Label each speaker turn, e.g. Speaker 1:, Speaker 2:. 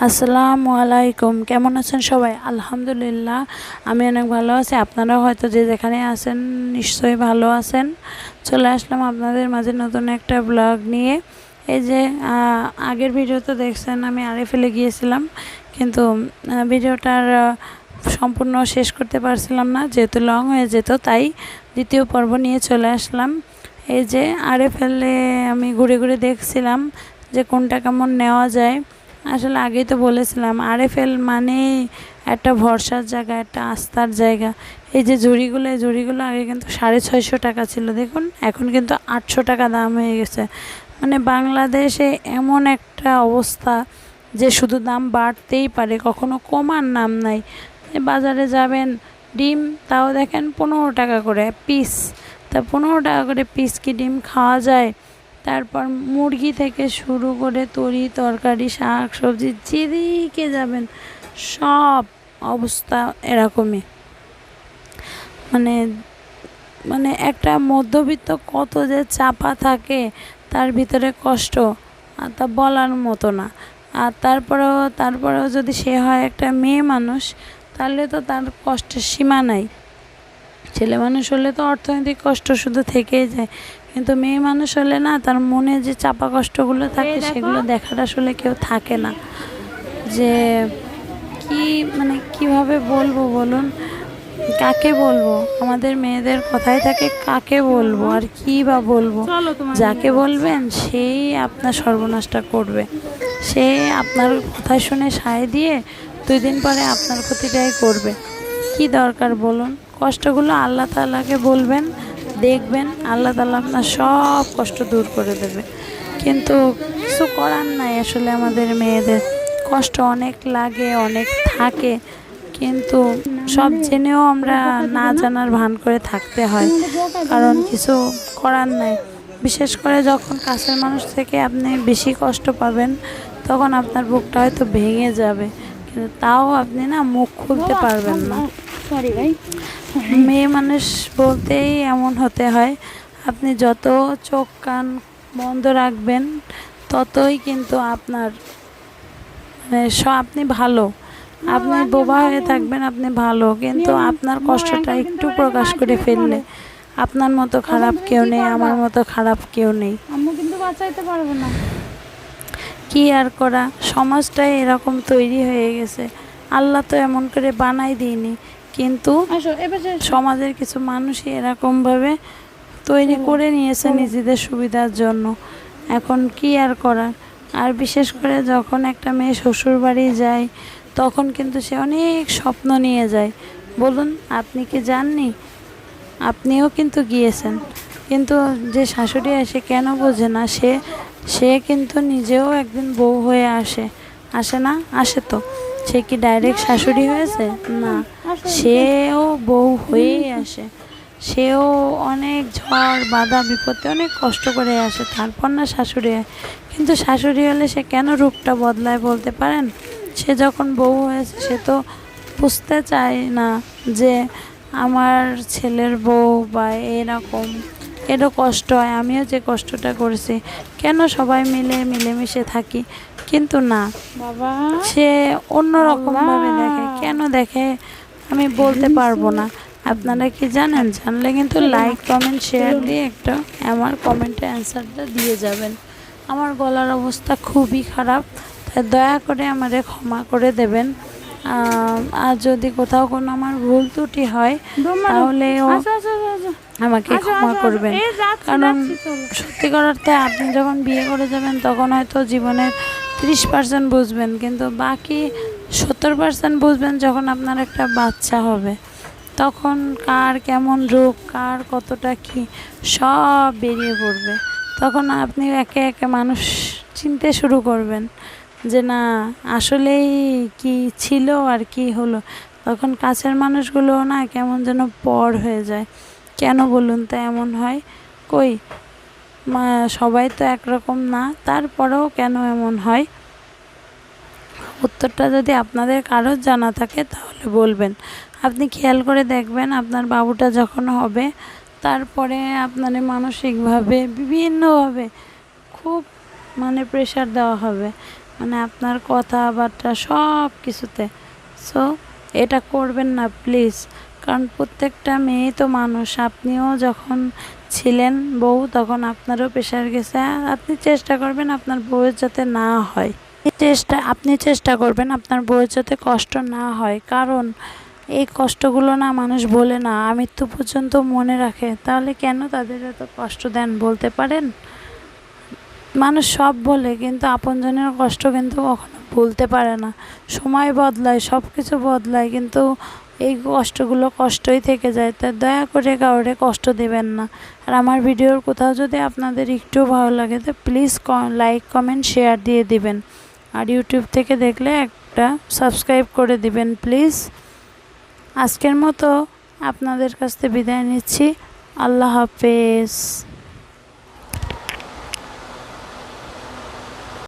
Speaker 1: আসসালামু আলাইকুম। কেমন আছেন সবাই? আলহামদুলিল্লাহ আমি অনেক ভালো আছি। আপনারা হয়তো যে যেখানে আছেন নিশ্চয়ই ভালো আছেন। চলে আসলাম আপনাদের মাঝে নতুন একটা ব্লগ নিয়ে। এই যে আগের ভিডিওতে দেখছেন আমি ফেলে গিয়েছিলাম, কিন্তু ভিডিওটার সম্পূর্ণ শেষ করতে পারছিলাম না, যেহেতু লং হয়ে যেত, তাই দ্বিতীয় পর্ব নিয়ে চলে আসলাম। এই যে ফেলে আমি ঘুরে ঘুরে দেখছিলাম যে কোনটা কেমন নেওয়া যায়। আসলে আগেই তো বলেছিলাম আরএফএল মানে একটা ভরসার জায়গা, একটা আস্থার জায়গা। এই যে ঝুড়িগুলো আগে কিন্তু 650 টাকা ছিল, দেখুন এখন কিন্তু 800 টাকা দাম হয়ে গেছে। মানে বাংলাদেশে এমন একটা অবস্থা যে শুধু দাম বাড়তেই পারে, কখনো কমার নাম নাই। বাজারে যাবেন, ডিম তাও দেখেন 15 টাকা করে পিস। তা 15 টাকা করে পিস কি ডিম খাওয়া যায়? তারপর মুরগি থেকে শুরু করে তরকারি, শাক সবজি যেদিকে যাবেন সব অবস্থা এরকমই। মানে মানে একটা মধ্যবিত্ত কত যে চাপা থাকে তার ভিতরে কষ্ট, আর তা বলার মতো না। আর তারপরেও যদি সে হয় একটা মেয়ে মানুষ, তাহলে তো তার কষ্টের সীমা নাই। ছেলে মানুষ হলে তো অর্থনৈতিক কষ্ট শুধু থেকেই যায়, কিন্তু মেয়ে মানুষ হলে না, তার মনে যে চাপা কষ্টগুলো থাকে সেগুলো দেখার আসলে কেউ থাকে না। যে কি মানে কিভাবে বলবো বলুন, কাকে বলবো? আমাদের মেয়েদের কথাই থাকে কাকে বলবো আর কি বা বলবো। যাকে বলবেন সেই আপনার সর্বনাশটা করবে, সে আপনার কথা শুনে সায় দিয়ে 2 দিন পরে আপনার ক্ষতিটাই করবে। কি দরকার বলুন? কষ্টগুলো আল্লাহ তাআলাকে বলবেন, দেখবেন আল্লাহ তাআলা আপনার সব কষ্ট দূর করে দেবে। কিন্তু কিছু করার নাই, আসলে আমাদের মেয়েদের কষ্ট অনেক লাগে, অনেক থাকে, কিন্তু সব জেনেও আমরা না জানার ভান করে থাকতে হয়, কারণ কিছু করার নাই। বিশেষ করে যখন কাছের মানুষ থেকে আপনি বেশি কষ্ট পাবেন, তখন আপনার বুকটা হয়তো ভেঙে যাবে, কিন্তু তাও আপনি না মুখ খুলতে পারবেন না। মেয়ে মানুষ বলতেই এমন হতে হয়। আপনি যত চোখ কান বন্ধ রাখবেন ততই কিন্তু আপনার আপনি ভালো, আপনি বোবা হয়ে থাকবেন, আপনি ভালো, কিন্তু আপনার কষ্টটা একটু প্রকাশ করে ফেললে আপনার মতো খারাপ কেউ নেই, আমার মতো খারাপ কেউ নেই।
Speaker 2: আম্মু কিন্তু বাঁচাইতে পারবে না।
Speaker 1: কি আর করা, সমাজটাই এরকম তৈরি হয়ে গেছে। আল্লাহ তো এমন করে বানাই দিইনি, কিন্তু সমাজের কিছু মানুষই এরকমভাবে তৈরি করে নিয়েছে নিজেদের সুবিধার জন্য। এখন কি আর করা। আর বিশেষ করে যখন একটা মেয়ে শ্বশুর বাড়ি যায়, তখন কিন্তু সে অনেক স্বপ্ন নিয়ে যায়। বলুন, আপনি কি যাননি? আপনিও কিন্তু গিয়েছেন, কিন্তু যে শাশুড়ি আসে কেন বোঝে না, সে কিন্তু নিজেও একদিন বউ হয়ে আসে না? আসে তো। সে কি ডাইরেক্ট শাশুড়ি হয়েছে? না, সেও বউ হয়েই আসে। সেও অনেক ঝড় বাধা বিপত্তি অনেক কষ্ট করে আসে, তারপর না শাশুড়ি হয়। কিন্তু শাশুড়ি হলে সে কেন রূপটা বদলায় বলতে পারেন? সে যখন বউ হয়েছে সে তো বুঝতে চায় না যে আমার ছেলের বউ বা এরও কষ্ট হয়, আমিও যে কষ্টটা করেছি, কেন সবাই মিলেমিশে থাকি। কিন্তু না,
Speaker 2: বাবা
Speaker 1: সে অন্যরকমভাবে দেখে। কেন দেখে আমি বলতে পারবো না। আপনারা কি জানেন? জানলে কিন্তু লাইক কমেন্ট শেয়ার দিয়ে একটা আমার কমেন্টে অ্যান্সারটা দিয়ে যাবেন। আমার গলার অবস্থা খুবই খারাপ, তাই দয়া করে আমারে ক্ষমা করে দেবেন। আর যদি কোথাও কোনো আমার ভুল ত্রুটি হয় তাহলেও আমাকে ক্ষমা করবেন, কারণ সত্যিকার অর্থে আপনি যখন বিয়ে করে যাবেন তখন হয়তো জীবনের 30% বুঝবেন, কিন্তু বাকি 70% বুঝবেন যখন আপনার একটা বাচ্চা হবে। তখন কার কেমন রূপ, কার কতটা কি সব বেরিয়ে পড়বে। তখন আপনি একে একে মানুষ চিনতে শুরু করবেন যে না, আসলেই কি ছিল আর কি হলো। তখন কাছের মানুষগুলোও না কেমন যেন পর হয়ে যায়। কেন বলুন তো এমন হয়? কই সবাই তো একরকম না, তারপরেও কেন এমন হয়? উত্তরটা যদি আপনাদের কারোর জানা থাকে তাহলে বলবেন। আপনি খেয়াল করে দেখবেন, আপনার বাবুটা যখন হবে তারপরে আপনার মানসিকভাবে বিভিন্নভাবে খুব প্রেশার দেওয়া হবে মানে আপনার কথাবার্তা সব কিছুতে। সো এটা করবেন না প্লিজ, কারণ প্রত্যেকটা মেয়ে তো মানুষ। আপনিও যখন ছিলেন বউ তখন আপনারও প্রেশার গেছে। আপনি চেষ্টা করবেন আপনার বউয়ের যাতে না হয়, আপনি চেষ্টা করবেন আপনার বউয়ের যাতে কষ্ট না হয়, কারণ এই কষ্টগুলো না মানুষ বলে না, মৃত্যু পর্যন্ত মনে রাখে। তাহলে কেন তাদের এত কষ্ট দেন বলতে পারেন? মানুষ সব বলে কিন্তু আপনজনের কষ্ট কিন্তু কখনো ভুলতে পারে না। সময় বদলায়, সব কিছু বদলায়, কিন্তু এই কষ্টগুলো কষ্টই থেকে যায়। তাই দয়া করে কাউরে কষ্ট দেবেন না। আর আমার ভিডিওর কোথাও যদি আপনাদের একটু ভালো লাগে তো প্লিজ লাইক কমেন্ট শেয়ার দিয়ে দিবেন। আর ইউটিউব থেকে দেখলে একটা সাবস্ক্রাইব করে দিবেন প্লিজ। আজকের মতো আপনাদের কাছ থেকে বিদায় নিচ্ছি। আল্লাহ হাফেজ।